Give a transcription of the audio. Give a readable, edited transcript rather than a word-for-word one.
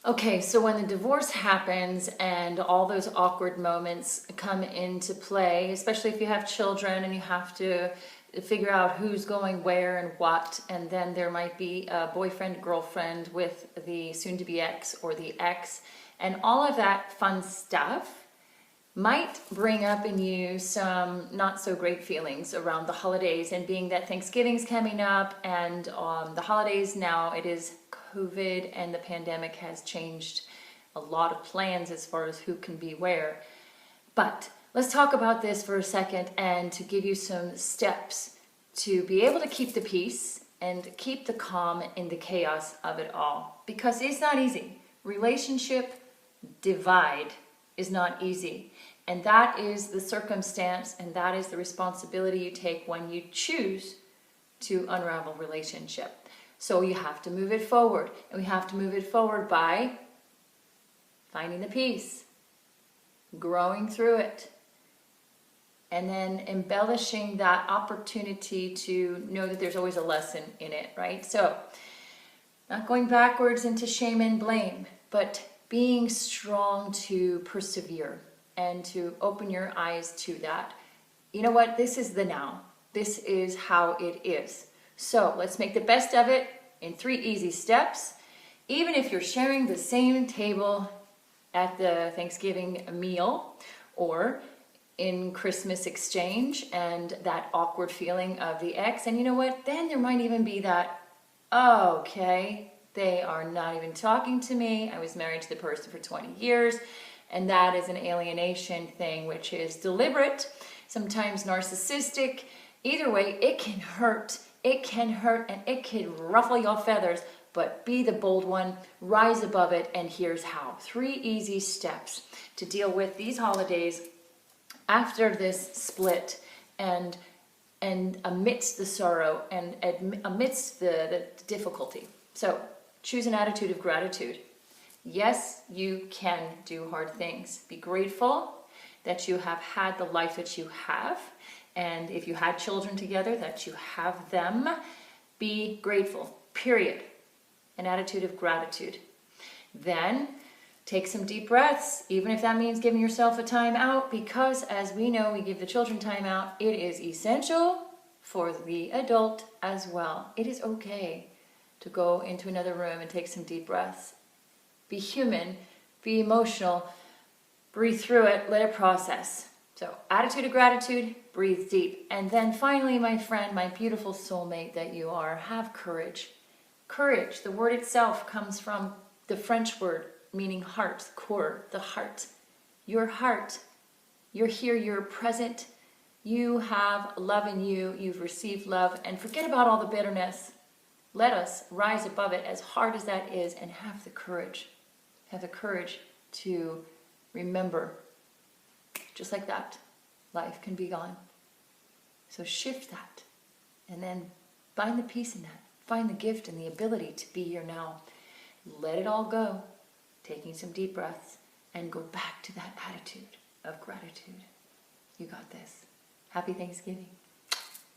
Okay, so when the divorce happens and all those awkward moments come into play, especially if you have children and you have to figure out who's going where and what, and then there might be a boyfriend, girlfriend with the soon-to-be ex or the ex, and all of that fun stuff might bring up in you some not so great feelings around the holidays. And being that Thanksgiving's coming up and the holidays now, it is COVID and the pandemic has changed a lot of plans as far as who can be where. But let's talk about this for a second and to give you some steps to be able to keep the peace and keep the calm in the chaos of it all. Because it's not easy. Relationship divide is not easy. And that is the circumstance and that is the responsibility you take when you choose to unravel relationship. So you have to move it forward. And we have to move it forward by finding the peace, growing through it, and then embellishing that opportunity to know that there's always a lesson in it, right? So not going backwards into shame and blame, but being strong to persevere and to open your eyes to that. You know what? This is the now. This is how it is. So let's make the best of it in 3 easy steps. Even if you're sharing the same table at the Thanksgiving meal or in Christmas exchange and that awkward feeling of the ex. And you know what? Then there might even be that, oh, okay, they are not even talking to me. I was married to the person for 20 years. And that is an alienation thing, which is deliberate, sometimes narcissistic. Either way, it can hurt. It can hurt and it can ruffle your feathers, but be the bold one, rise above it, and here's how. 3 easy steps to deal with these holidays after this split and amidst the sorrow and amidst the difficulty. So choose an attitude of gratitude. Yes, you can do hard things. Be grateful that you have had the life that you have. And if you had children together, that you have them. Be grateful, period. An attitude of gratitude. Then take some deep breaths, even if that means giving yourself a time out, because as we know, we give the children time out. It is essential for the adult as well. It is okay to go into another room and take some deep breaths. Be human, be emotional, breathe through it, let it process. So attitude of gratitude, breathe deep. And then finally, my friend, my beautiful soulmate that you are, have courage. Courage, the word itself comes from the French word meaning heart, core, the heart. Your heart, you're here, you're present. You have love in you, you've received love, and forget about all the bitterness. Let us rise above it, as hard as that is, and have the courage. Have the courage to remember, just like that, life can be gone. So shift that, and then find the peace in that. Find the gift and the ability to be here now. Let it all go, taking some deep breaths, and go back to that attitude of gratitude. You got this. Happy Thanksgiving.